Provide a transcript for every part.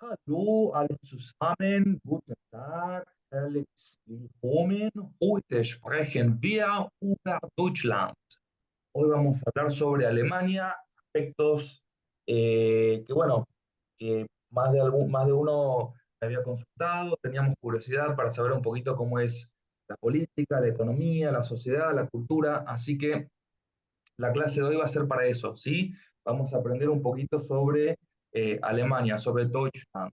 Hallo alle zusammen, guten Tag, Alex, willkommen. Heute sprechen wir über Deutschland. Hoy vamos a hablar sobre Alemania, aspectos que, bueno, que más de uno me había consultado, teníamos curiosidad para saber un poquito cómo es la política, la economía, la sociedad, la cultura, así que la clase de hoy va a ser para eso, ¿sí? Vamos a aprender un poquito sobre Alemania, sobre Deutschland.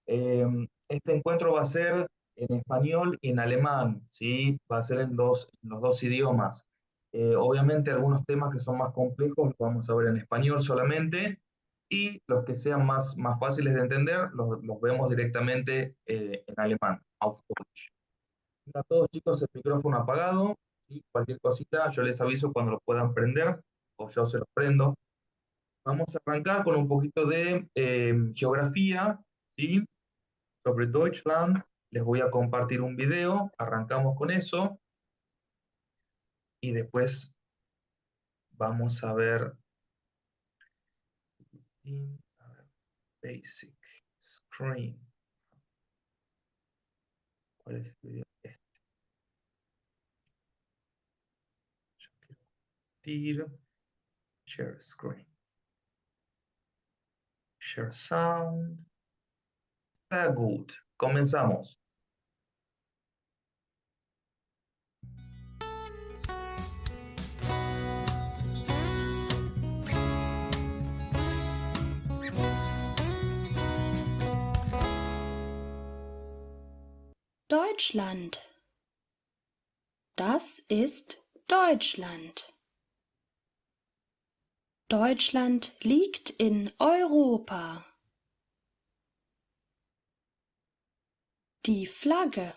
Este encuentro va a ser en español y en alemán, ¿sí? Va a ser en los dos idiomas. Obviamente algunos temas que son más complejos los vamos a ver en español solamente y los que sean más fáciles de entender los vemos directamente en alemán, auf Deutsch. A todos chicos, el micrófono apagado y cualquier cosita yo les aviso cuando lo puedan prender o yo se los prendo. Vamos a arrancar con un poquito de geografía, ¿sí? Sobre Deutschland. Les voy a compartir un video, arrancamos con eso y después vamos a ver, a ver, basic screen. ¿Cuál es el video? Este. Yo quiero compartir, share screen, share sound. Sehr gut. Comenzamos. Deutschland. Das ist Deutschland. Deutschland liegt in Europa. Die Flagge.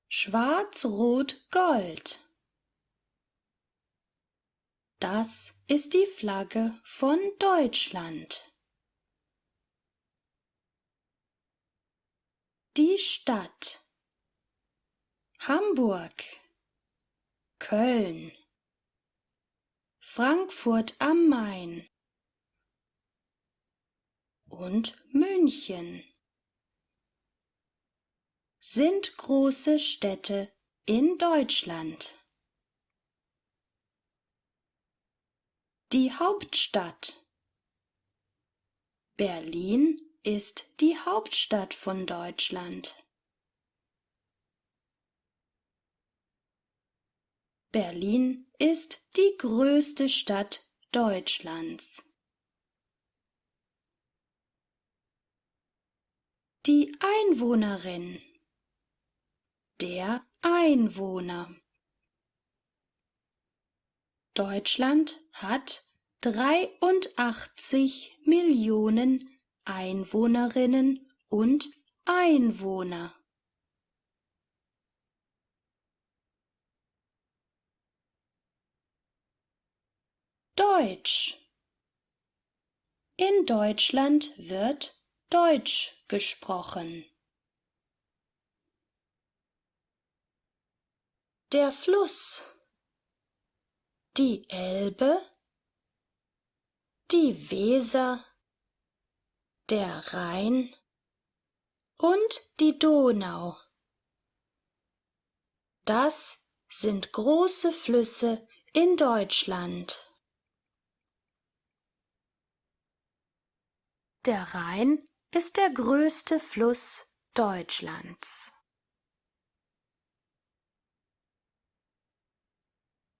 Schwarz-Rot-Gold. Das ist die Flagge von Deutschland. Die Stadt. Hamburg, Köln, Frankfurt am Main und München sind große Städte in Deutschland. Die Hauptstadt. Berlin ist die Hauptstadt von Deutschland. Berlin ist die größte Stadt Deutschlands. Die Einwohnerin. Der Einwohner. Deutschland hat 83 Millionen Einwohnerinnen und Einwohner. Deutsch. In Deutschland wird Deutsch gesprochen. Der Fluss. Die Elbe, die Weser, der Rhein und die Donau. Das sind große Flüsse in Deutschland. Der Rhein ist der größte Fluss Deutschlands.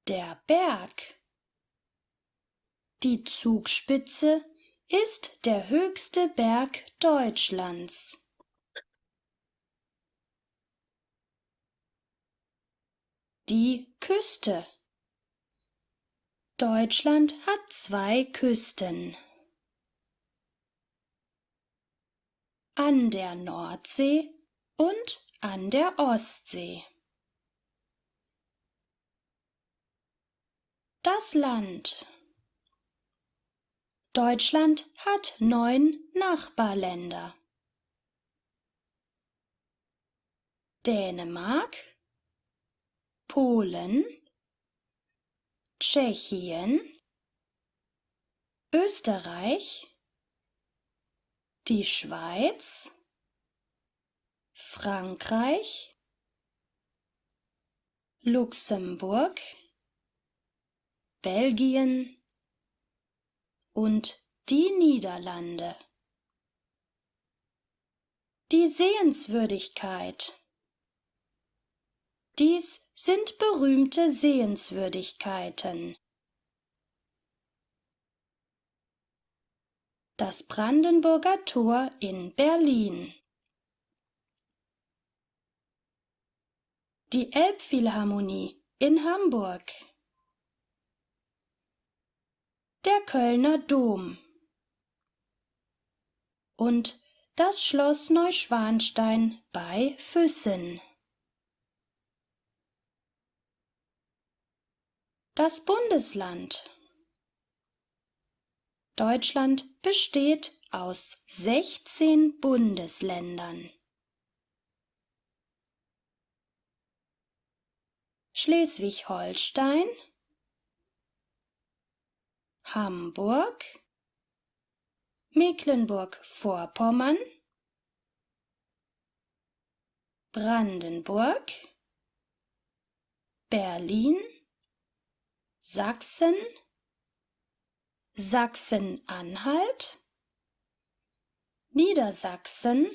Der Berg. Die Zugspitze ist der höchste Berg Deutschlands. Die Küste. Deutschland hat 2 Küsten. An der Nordsee und an der Ostsee. Das Land. Deutschland hat 9 Nachbarländer. Dänemark, Polen, Tschechien, Österreich, die Schweiz, Frankreich, Luxemburg, Belgien und die Niederlande. Die Sehenswürdigkeit. Dies sind berühmte Sehenswürdigkeiten. Das Brandenburger Tor in Berlin. Die Elbphilharmonie in Hamburg. Der Kölner Dom. Und das Schloss Neuschwanstein bei Füssen. Das Bundesland. Deutschland besteht aus 16 Bundesländern. Schleswig-Holstein, Hamburg, Mecklenburg-Vorpommern, Brandenburg, Berlin, Sachsen, Sachsen-Anhalt, Niedersachsen,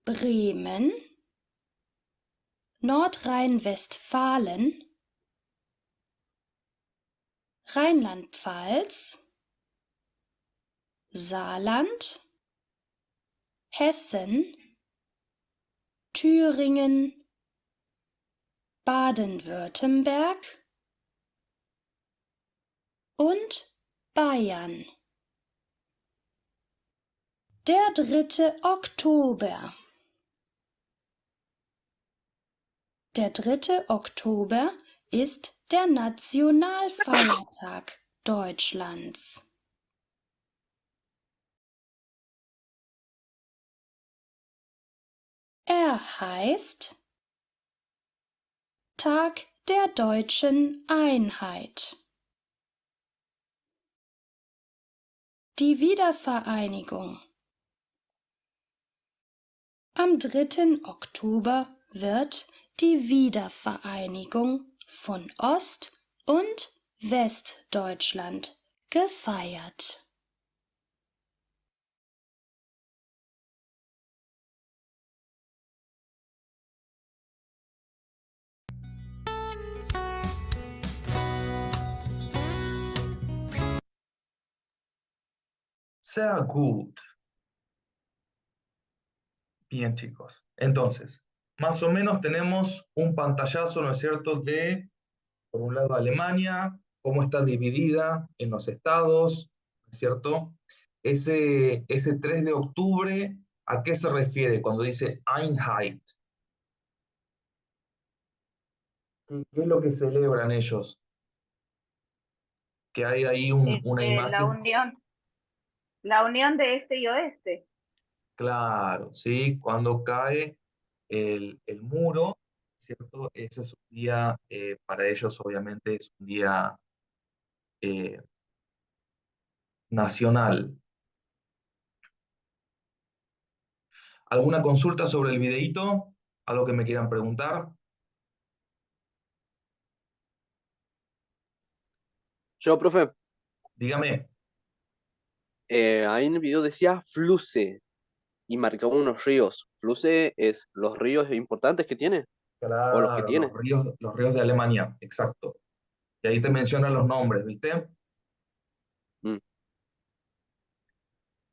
Bremen, Nordrhein-Westfalen, Rheinland-Pfalz, Saarland, Hessen, Thüringen, Baden-Württemberg und Bayern. Der 3. Oktober. Der 3. Oktober ist der Nationalfeiertag Deutschlands. Er heißt Tag der deutschen Einheit. Die Wiedervereinigung. Am 3. Oktober wird die Wiedervereinigung von Ost- und Westdeutschland gefeiert. Sehr gut. Bien, chicos. Entonces, más o menos tenemos un pantallazo, ¿no es cierto?, de, por un lado, Alemania, cómo está dividida en los estados, ¿no es cierto? Ese 3 de octubre, ¿a qué se refiere cuando dice Einheit? ¿Qué es lo que celebran ellos? Que hay ahí una imagen. La unión de este y oeste. Claro, ¿sí? Cuando cae el muro, ¿cierto? Ese es un día, para ellos obviamente es un día eh, nacional. ¿Alguna consulta sobre el videíto? ¿Algo que me quieran preguntar? Yo, profe, Dígame. ahí en el video decía Flusse y marcaba unos ríos. ¿Flusse es los ríos importantes que tiene o los que Claro, tiene? los ríos de Alemania, exacto. Y ahí te mencionan los nombres, ¿viste? Mm.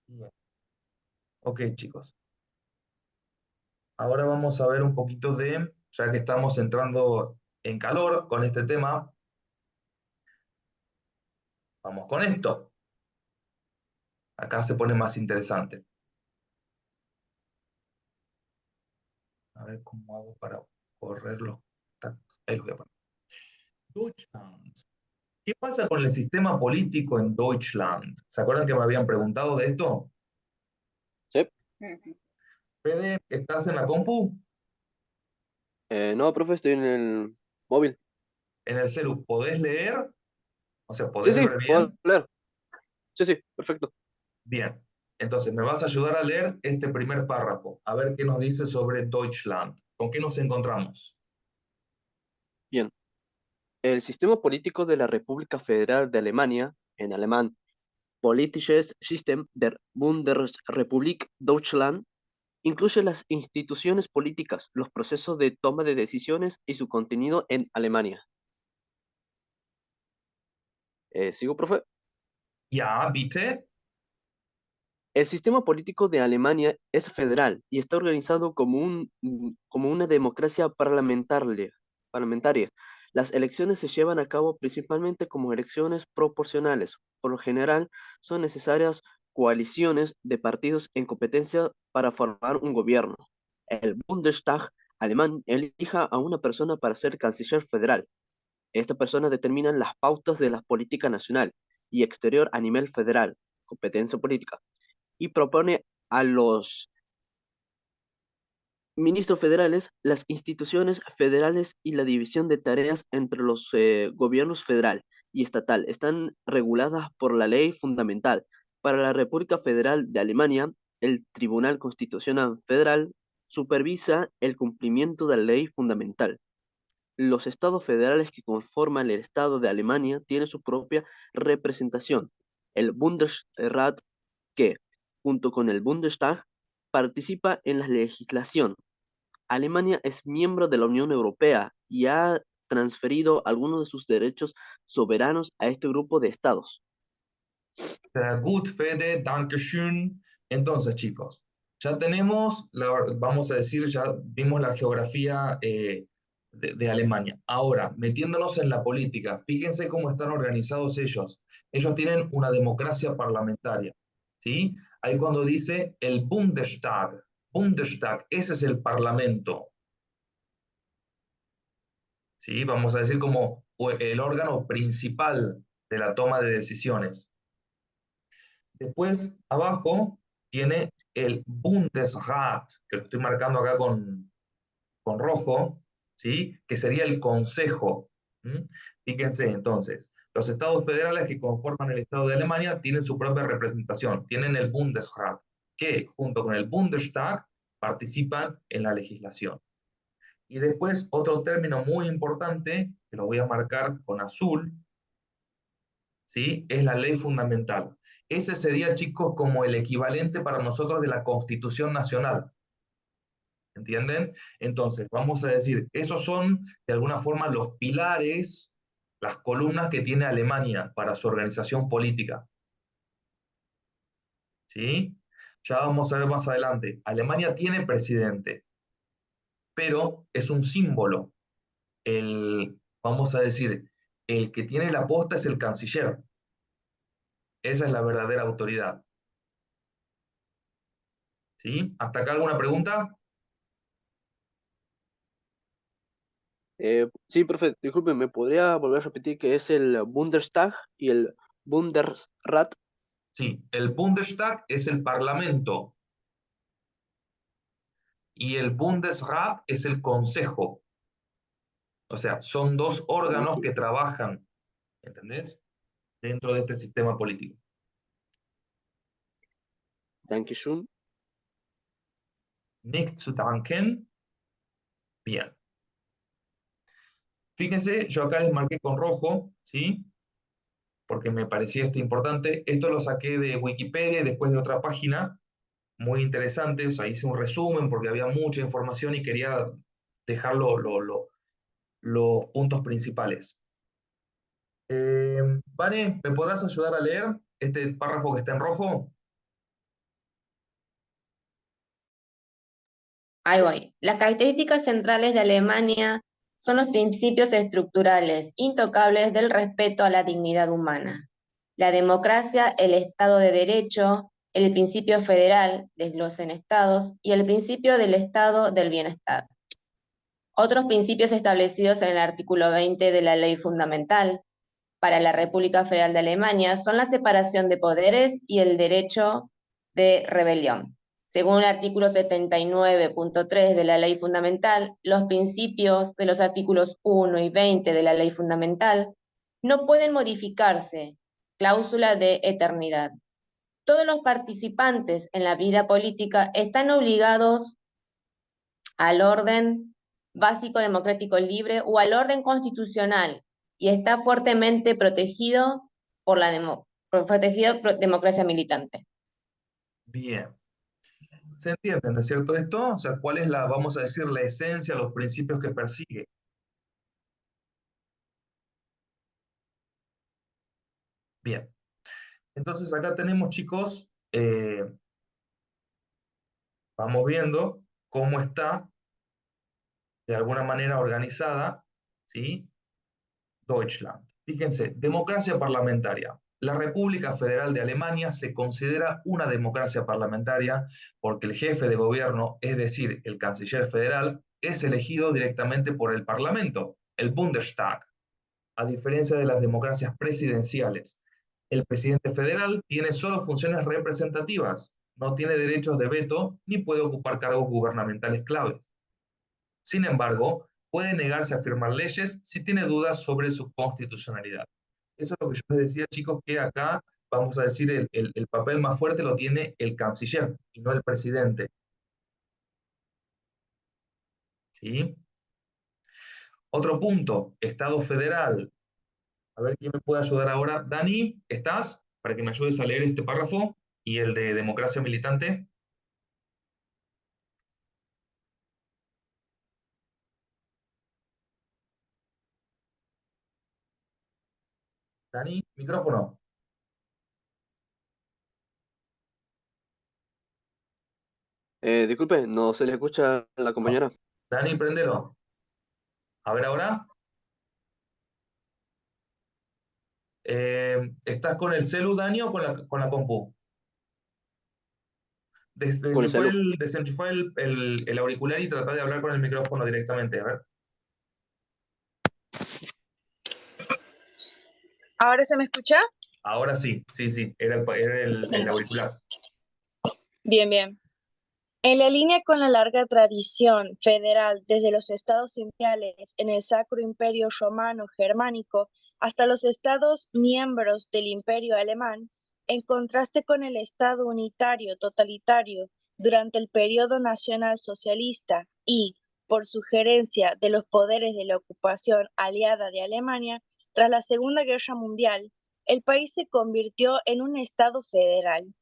Bien. Ok, chicos. Ahora vamos a ver un poquito de, ya que estamos entrando en calor con este tema, vamos con esto. Acá se pone más interesante. A ver cómo hago para correr los contactos. Ahí los voy a poner. Deutschland. ¿Qué pasa con el sistema político en Deutschland? ¿Se acuerdan que me habían preguntado de esto? ¿Sí? Fede, ¿estás en la compu? No, profe, estoy en el móvil. ¿En el celu? ¿Podés leer? O sea, Sí, ¿podés sí, ver puedo bien? leer. Sí, sí, perfecto. Bien. Entonces, me vas a ayudar a leer este primer párrafo, a ver qué nos dice sobre Deutschland. ¿Con qué nos encontramos? Bien. El sistema político de la República Federal de Alemania, en alemán, Politisches System der Bundesrepublik Deutschland, incluye las instituciones políticas, los procesos de toma de decisiones y su contenido en Alemania. ¿Sigo, profe? Ja, bitte. El sistema político de Alemania es federal y está organizado como una democracia parlamentaria. Las elecciones se llevan a cabo principalmente como elecciones proporcionales. Por lo general, son necesarias coaliciones de partidos en competencia para formar un gobierno. El Bundestag alemán elija a una persona para ser canciller federal. Esta persona determina las pautas de la política nacional y exterior a nivel federal, competencia política, y propone a los ministros federales las instituciones federales y la división de tareas entre los gobiernos federal y estatal. Están reguladas por la ley fundamental. Para la República Federal de Alemania, el Tribunal Constitucional Federal supervisa el cumplimiento de la ley fundamental. Los estados federales que conforman el Estado de Alemania tienen su propia representación. El Bundesrat, que, junto con el Bundestag, participa en la legislación. Alemania es miembro de la Unión Europea y ha transferido algunos de sus derechos soberanos a este grupo de estados. Sehr gut, Fede, danke schön. Entonces, chicos, ya tenemos, vamos a decir, ya vimos la geografía de Alemania. Ahora, metiéndonos en la política, fíjense cómo están organizados ellos. Ellos tienen una democracia parlamentaria, ¿sí? Ahí cuando dice el Bundestag, Bundestag, ese es el parlamento, ¿sí? Vamos a decir como el órgano principal de la toma de decisiones. Después, abajo, tiene el Bundesrat, que lo estoy marcando acá con rojo, ¿sí? Que sería el Consejo. ¿Mm? Fíjense, entonces, los estados federales que conforman el Estado de Alemania tienen su propia representación, tienen el Bundesrat, que junto con el Bundestag participan en la legislación. Y después, otro término muy importante, que lo voy a marcar con azul, ¿sí? Es la ley fundamental. Ese sería, chicos, como el equivalente para nosotros de la Constitución Nacional. ¿Entienden? Entonces, vamos a decir, esos son de alguna forma los pilares, las columnas que tiene Alemania para su organización política. ¿Sí? Ya vamos a ver más adelante. Alemania tiene presidente, pero es un símbolo. Vamos a decir, el que tiene la posta es el canciller. Esa es la verdadera autoridad. ¿Sí? ¿Hasta acá alguna pregunta? Sí, profe, disculpe, ¿me podría volver a repetir que es el Bundestag y el Bundesrat? Sí, el Bundestag es el parlamento y el Bundesrat es el consejo. O sea, son dos órganos que trabajan, ¿entendés? Dentro de este sistema político. Dankeschön. Nicht zu danken. Bien. Fíjense, yo acá les marqué con rojo, ¿sí? Porque me parecía importante. Esto lo saqué de Wikipedia y después de otra página muy interesante. O sea, hice un resumen porque había mucha información y quería dejar los puntos principales. Vane, ¿me podrás ayudar a leer este párrafo que está en rojo? Ahí voy. Las características centrales de Alemania son los principios estructurales intocables del respeto a la dignidad humana, la democracia, el Estado de Derecho, el principio federal, desglosen estados, y el principio del Estado del bienestar. Otros principios establecidos en el artículo 20 de la Ley Fundamental para la República Federal de Alemania son la separación de poderes y el derecho de rebelión. Según el artículo 79.3 de la Ley Fundamental, los principios de los artículos 1 y 20 de la Ley Fundamental no pueden modificarse. Cláusula de eternidad. Todos los participantes en la vida política están obligados al orden básico democrático libre o al orden constitucional y está fuertemente protegido por la democracia militante. Bien. ¿Se entiende, no es cierto esto? O sea, ¿cuál es la, vamos a decir, la esencia, los principios que persigue? Bien. Entonces acá tenemos, chicos, vamos viendo cómo está de alguna manera organizada, ¿sí? Deutschland. Fíjense, democracia parlamentaria. La República Federal de Alemania se considera una democracia parlamentaria porque el jefe de gobierno, es decir, el canciller federal, es elegido directamente por el Parlamento, el Bundestag, a diferencia de las democracias presidenciales. El presidente federal tiene solo funciones representativas, no tiene derechos de veto ni puede ocupar cargos gubernamentales claves. Sin embargo, puede negarse a firmar leyes si tiene dudas sobre su constitucionalidad. Eso es lo que yo les decía, chicos, que acá, vamos a decir, el papel más fuerte lo tiene el canciller y no el presidente. ¿Sí? Otro punto, Estado federal. A ver quién me puede ayudar ahora. Dani, ¿estás? Para que me ayudes a leer este párrafo y el de democracia militante. Dani, micrófono. Disculpe, no se le escucha a la compañera. Dani, préndelo. A ver ahora. ¿Estás con el celu, Dani, o con la compu? Con el celu. Desenchufá el auricular y trata de hablar con el micrófono directamente. A ver. ¿Ahora se me escucha? Ahora sí, sí, era el auricular. Bien, bien. En la línea con la larga tradición federal desde los estados imperiales en el Sacro Imperio Romano Germánico hasta los estados miembros del Imperio Alemán, en contraste con el estado unitario totalitario durante el periodo nacional socialista y, por sugerencia de los poderes de la ocupación aliada de Alemania, tras la Segunda Guerra Mundial, el país se convirtió en un estado federal.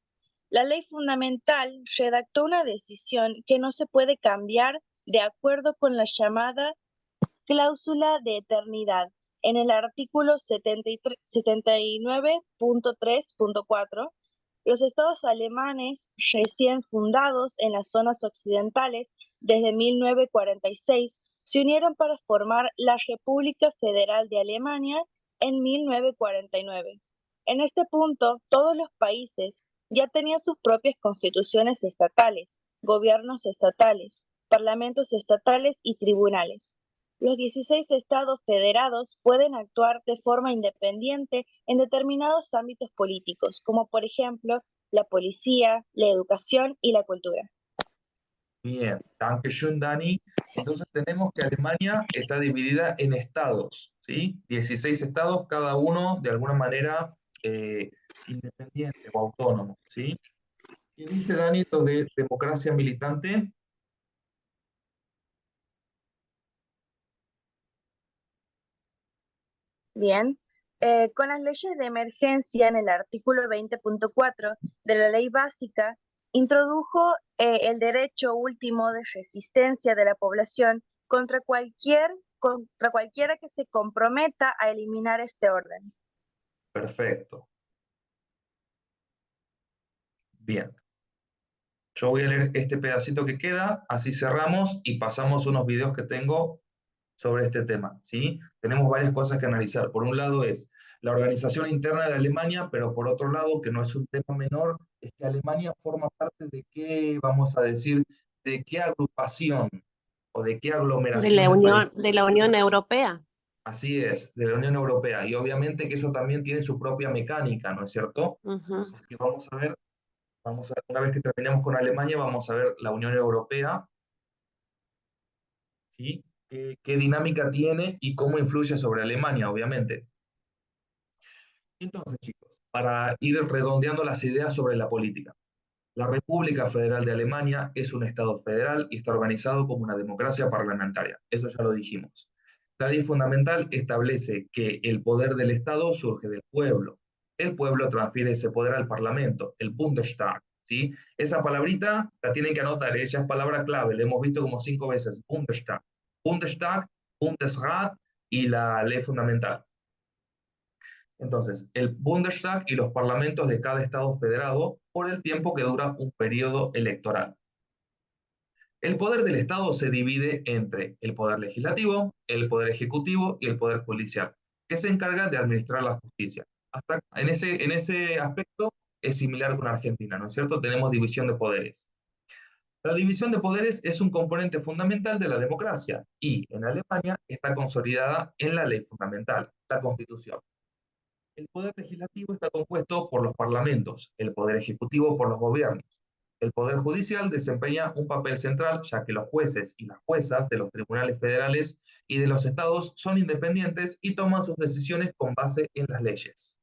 La ley fundamental redactó una decisión que no se puede cambiar de acuerdo con la llamada cláusula de eternidad en el artículo 79.3.4. Los estados alemanes recién fundados en las zonas occidentales desde 1946 se unieron para formar la República Federal de Alemania en 1949. En este punto, todos los países ya tenían sus propias constituciones estatales, gobiernos estatales, parlamentos estatales y tribunales. Los 16 estados federados pueden actuar de forma independiente en determinados ámbitos políticos, como por ejemplo la policía, la educación y la cultura. Bien, danke schön, Dani. Entonces tenemos que Alemania está dividida en estados, ¿sí? 16 estados, cada uno de alguna manera independiente o autónomo, ¿sí? ¿Qué dice Dani lo de democracia militante? Bien, con las leyes de emergencia en el artículo 20.4 de la Ley Básica, introdujo el derecho último de resistencia de la población contra cualquiera que se comprometa a eliminar este orden. Perfecto. Bien. Yo voy a leer este pedacito que queda, así cerramos y pasamos unos videos que tengo sobre este tema, ¿sí? Tenemos varias cosas que analizar. Por un lado es la organización interna de Alemania, pero por otro lado, que no es un tema menor, es que Alemania forma parte de qué, vamos a decir, de qué agrupación o de qué aglomeración de países. De la Unión Europea. Así es, de la Unión Europea. Y obviamente que eso también tiene su propia mecánica, ¿no es cierto? Ujú. Así que vamos a ver, una vez que terminemos con Alemania, vamos a ver la Unión Europea, ¿sí? ¿Qué dinámica tiene y cómo influye sobre Alemania, obviamente? Entonces, chicos, para ir redondeando las ideas sobre la política. La República Federal de Alemania es un Estado federal y está organizado como una democracia parlamentaria. Eso ya lo dijimos. La ley fundamental establece que el poder del Estado surge del pueblo. El pueblo transfiere ese poder al Parlamento, el Bundestag. ¿Sí? Esa palabrita la tienen que anotar, ella es palabra clave, la hemos visto como 5 veces, Bundestag. Bundestag, Bundesrat y la ley fundamental. Entonces, el Bundestag y los parlamentos de cada estado federado por el tiempo que dura un periodo electoral. El poder del Estado se divide entre el poder legislativo, el poder ejecutivo y el poder judicial, que se encarga de administrar la justicia. Hasta en ese aspecto es similar con Argentina, ¿no es cierto? Tenemos división de poderes. La división de poderes es un componente fundamental de la democracia y en Alemania está consolidada en la ley fundamental, la Constitución. El poder legislativo está compuesto por los parlamentos, el poder ejecutivo por los gobiernos. El poder judicial desempeña un papel central, ya que los jueces y las juezas de los tribunales federales y de los estados son independientes y toman sus decisiones con base en las leyes.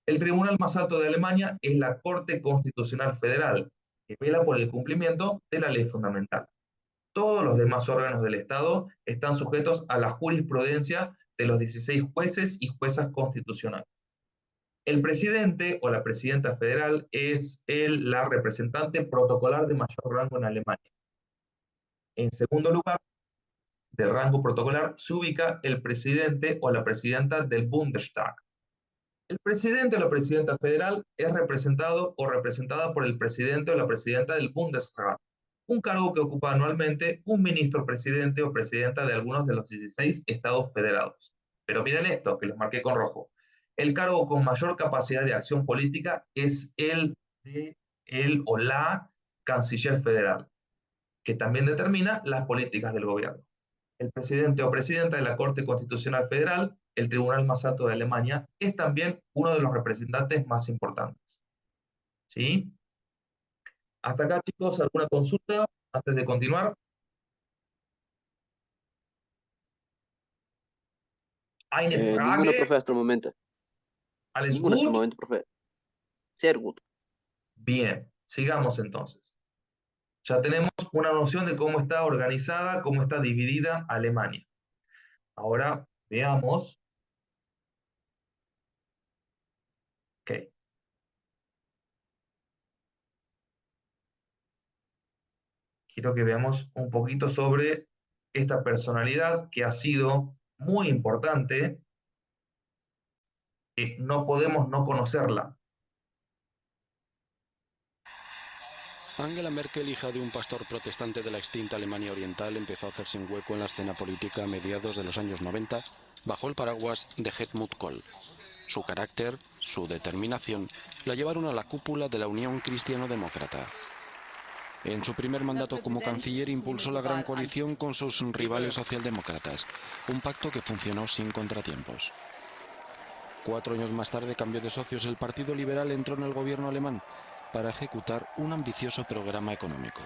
El tribunal más alto de Alemania es la Corte Constitucional Federal, que vela por el cumplimiento de la ley fundamental. Todos los demás órganos del Estado están sujetos a la jurisprudencia de los 16 jueces y juezas constitucionales. El presidente o la presidenta federal es la representante protocolar de mayor rango en Alemania. En segundo lugar, del rango protocolar se ubica el presidente o la presidenta del Bundestag. El presidente o la presidenta federal es representado o representada por el presidente o la presidenta del Bundesrat, un cargo que ocupa anualmente un ministro presidente o presidenta de algunos de los 16 estados federados. Pero miren esto, que les marqué con rojo. El cargo con mayor capacidad de acción política es el de el o la canciller federal, que también determina las políticas del gobierno. El presidente o presidenta de la Corte Constitucional Federal, el tribunal más alto de Alemania, es también uno de los representantes más importantes. ¿Sí? Hasta acá, chicos, ¿alguna consulta antes de continuar? ¿Eine Ninguna, Frage? profe, hasta el momento. ¿Alles Ninguna hasta el gut? momento, profe. Sehr gut. Bien, sigamos entonces. Ya tenemos una noción de cómo está organizada, cómo está dividida Alemania. Ahora veamos. Ok. Quiero que veamos un poquito sobre esta personalidad que ha sido muy importante, que no podemos no conocerla. Angela Merkel, hija de un pastor protestante de la extinta Alemania Oriental, empezó a hacerse un hueco en la escena política a mediados de los años 90 bajo el paraguas de Helmut Kohl. Su carácter, su determinación, la llevaron a la cúpula de la Unión Cristiano-Demócrata. En su primer mandato como canciller impulsó la gran coalición con sus rivales socialdemócratas, un pacto que funcionó sin contratiempos. 4 años más tarde cambió de socios. El Partido Liberal entró en el gobierno alemán para ejecutar un ambicioso programa económico.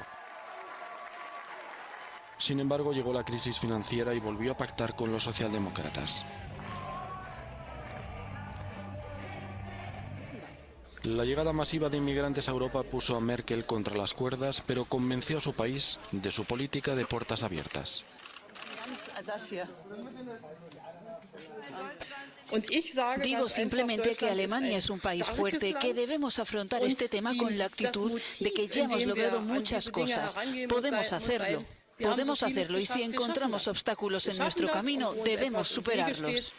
Sin embargo, llegó la crisis financiera y volvió a pactar con los socialdemócratas. La llegada masiva de inmigrantes a Europa puso a Merkel contra las cuerdas, pero convenció a su país de su política de puertas abiertas. Digo simplemente que Alemania es un país fuerte, que debemos afrontar este tema con la actitud de que ya hemos logrado muchas cosas. Podemos hacerlo y si encontramos obstáculos en nuestro camino, debemos superarlos.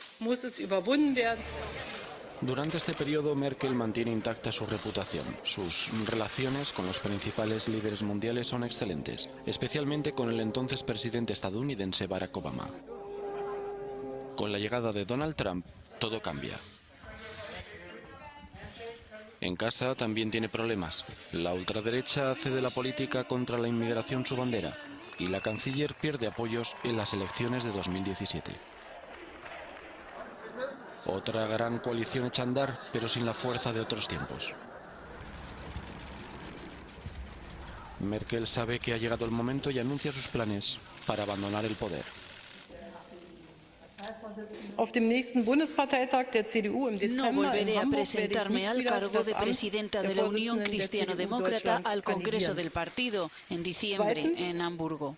Durante este periodo, Merkel mantiene intacta su reputación. Sus relaciones con los principales líderes mundiales son excelentes, especialmente con el entonces presidente estadounidense Barack Obama. Con la llegada de Donald Trump, todo cambia. En casa también tiene problemas. La ultraderecha hace de la política contra la inmigración su bandera y la canciller pierde apoyos en las elecciones de 2017. Otra gran coalición echa a andar, pero sin la fuerza de otros tiempos. Merkel sabe que ha llegado el momento y anuncia sus planes para abandonar el poder. No volveré a presentarme al cargo de presidenta de la Unión Cristiano-Demócrata al Congreso del partido en diciembre en Hamburgo.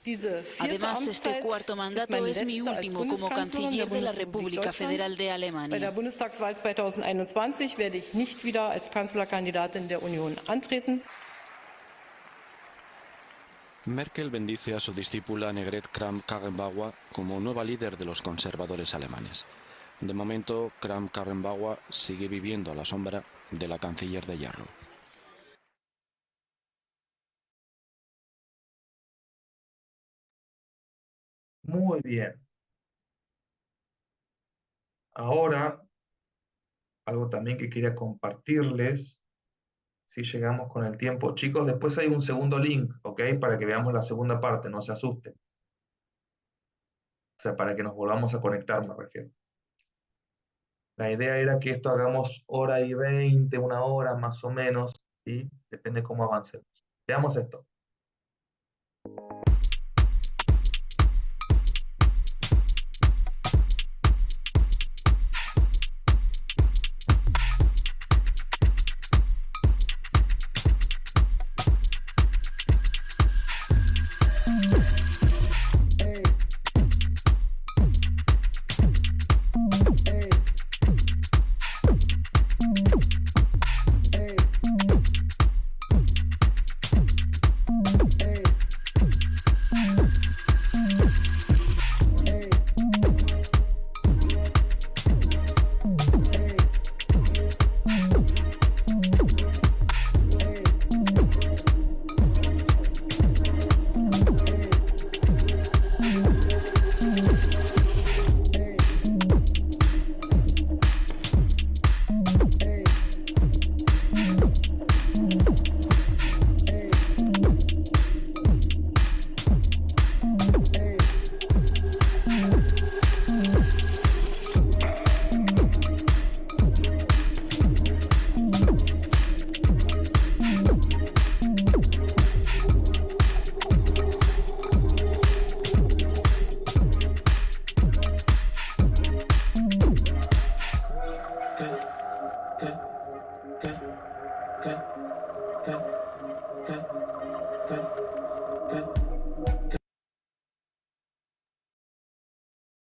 Además, este cuarto mandato es mi último como canciller de la República Federal de Alemania. Bei der Bundestagswahl 2021 werde ich nicht wieder als Kanzlerkandidatin der Union antreten. Merkel bendice a su discípula Annegret Kramp-Karrenbauer como nueva líder de los conservadores alemanes. De momento, Kramp-Karrenbauer sigue viviendo a la sombra de la canciller de hierro. Muy bien. Ahora, algo también que quería compartirles, si llegamos con el tiempo. Chicos, después hay un segundo link, ¿ok? Para que veamos la segunda parte, no se asusten. O sea, para que nos volvamos a conectar, me refiero. La idea era que esto hagamos 1:20, 1 hora más o menos, ¿sí? Depende cómo avancemos. Veamos esto.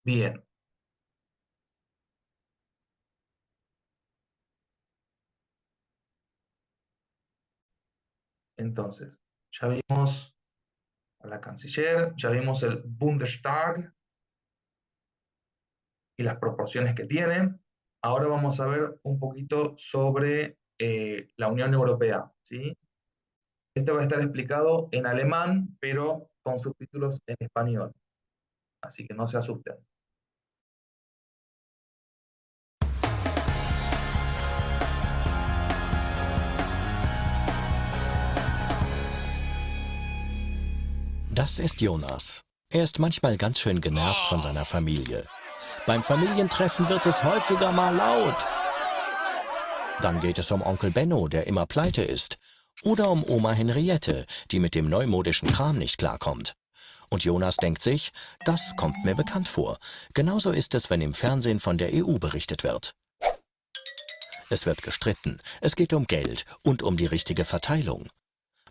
Bien. Entonces, ya vimos a la canciller, ya vimos el Bundestag y las proporciones que tienen. Ahora vamos a ver un poquito sobre la Unión Europea, ¿sí? Este va a estar explicado en alemán, pero con subtítulos en español. Así que no se asusten. Das ist Jonas. Er ist manchmal ganz schön genervt von seiner Familie. Beim Familientreffen wird es häufiger mal laut. Dann geht es um Onkel Benno, der immer pleite ist. Oder um Oma Henriette, die mit dem neumodischen Kram nicht klarkommt. Und Jonas denkt sich, das kommt mir bekannt vor. Genauso ist es, wenn im Fernsehen von der EU berichtet wird. Es wird gestritten, es geht um Geld und um die richtige Verteilung.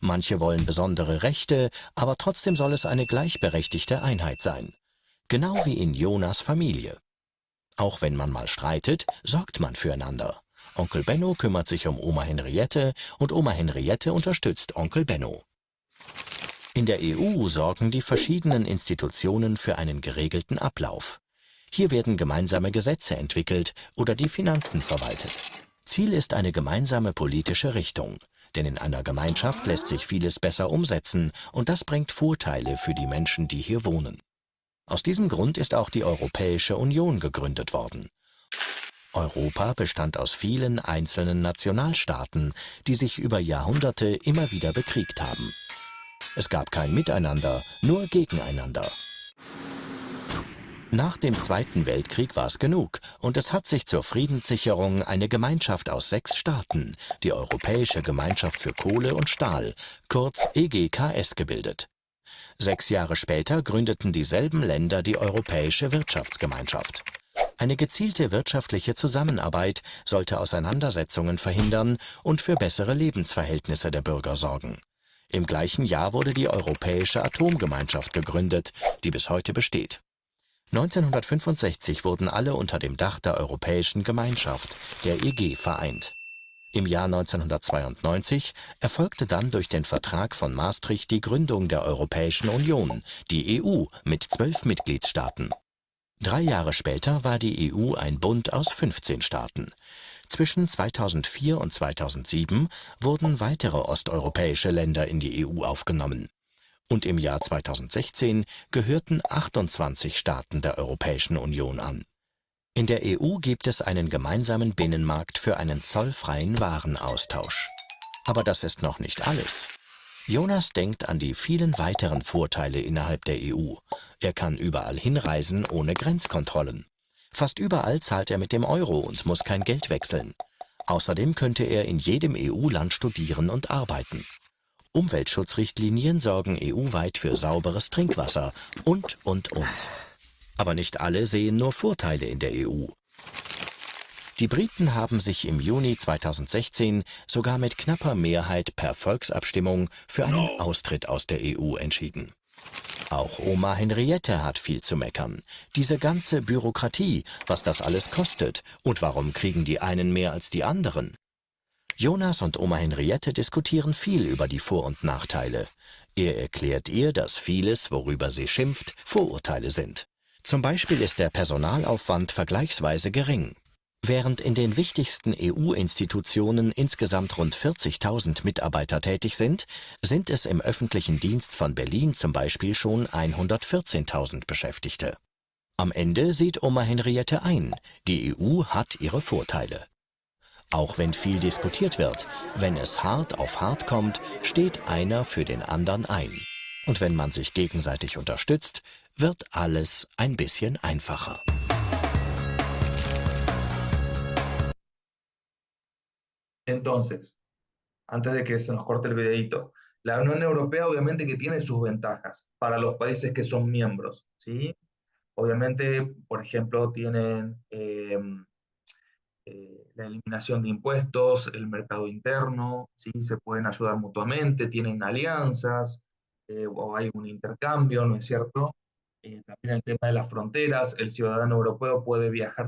Manche wollen besondere Rechte, aber trotzdem soll es eine gleichberechtigte Einheit sein. Genau wie in Jonas Familie. Auch wenn man mal streitet, sorgt man füreinander. Onkel Benno kümmert sich um Oma Henriette und Oma Henriette unterstützt Onkel Benno. In der EU sorgen die verschiedenen Institutionen für einen geregelten Ablauf. Hier werden gemeinsame Gesetze entwickelt oder die Finanzen verwaltet. Ziel ist eine gemeinsame politische Richtung. Denn in einer Gemeinschaft lässt sich vieles besser umsetzen und das bringt Vorteile für die Menschen, die hier wohnen. Aus diesem Grund ist auch die Europäische Union gegründet worden. Europa bestand aus vielen einzelnen Nationalstaaten, die sich über Jahrhunderte immer wieder bekriegt haben. Es gab kein Miteinander, nur Gegeneinander. Nach dem Zweiten Weltkrieg war es genug und es hat sich zur Friedenssicherung eine Gemeinschaft aus 6 Staaten, die Europäische Gemeinschaft für Kohle und Stahl, kurz EGKS, gebildet. 6 Jahre später gründeten dieselben Länder die Europäische Wirtschaftsgemeinschaft. Eine gezielte wirtschaftliche Zusammenarbeit sollte Auseinandersetzungen verhindern und für bessere Lebensverhältnisse der Bürger sorgen. Im gleichen Jahr wurde die Europäische Atomgemeinschaft gegründet, die bis heute besteht. 1965 wurden alle unter dem Dach der Europäischen Gemeinschaft, der EG, vereint. Im Jahr 1992 erfolgte dann durch den Vertrag von Maastricht die Gründung der Europäischen Union, die EU, mit 12 Mitgliedstaaten. 3 Jahre später war die EU ein Bund aus 15 Staaten. Zwischen 2004 und 2007 wurden weitere osteuropäische Länder in die EU aufgenommen. Und im Jahr 2016 gehörten 28 Staaten der Europäischen Union an. In der EU gibt es einen gemeinsamen Binnenmarkt für einen zollfreien Warenaustausch. Aber das ist noch nicht alles. Jonas denkt an die vielen weiteren Vorteile innerhalb der EU. Er kann überall hinreisen ohne Grenzkontrollen. Fast überall zahlt er mit dem Euro und muss kein Geld wechseln. Außerdem könnte er in jedem EU-Land studieren und arbeiten. Umweltschutzrichtlinien sorgen EU-weit für sauberes Trinkwasser und. Aber nicht alle sehen nur Vorteile in der EU. Die Briten haben sich im Juni 2016 sogar mit knapper Mehrheit per Volksabstimmung für einen Austritt aus der EU entschieden. Auch Oma Henriette hat viel zu meckern. Diese ganze Bürokratie, was das alles kostet und warum kriegen die einen mehr als die anderen? Jonas und Oma Henriette diskutieren viel über die Vor- und Nachteile. Er erklärt ihr, dass vieles, worüber sie schimpft, Vorurteile sind. Zum Beispiel ist der Personalaufwand vergleichsweise gering. Während in den wichtigsten EU-Institutionen insgesamt rund 40.000 Mitarbeiter tätig sind, sind es im öffentlichen Dienst von Berlin zum Beispiel schon 114.000 Beschäftigte. Am Ende sieht Oma Henriette ein, die EU hat ihre Vorteile. Auch wenn viel diskutiert wird, wenn es hart auf hart kommt, steht einer für den anderen ein. Und wenn man sich gegenseitig unterstützt, wird alles ein bisschen einfacher. Entonces, antes de que se nos corte el videito, la Unión Europea obviamente que tiene sus ventajas para los países que son miembros, ¿sí? Obviamente, por ejemplo, tienen la eliminación de impuestos, el mercado interno, ¿sí? Se pueden ayudar mutuamente, tienen alianzas, o hay un intercambio, ¿no es cierto? También el tema de las fronteras, el ciudadano europeo puede viajar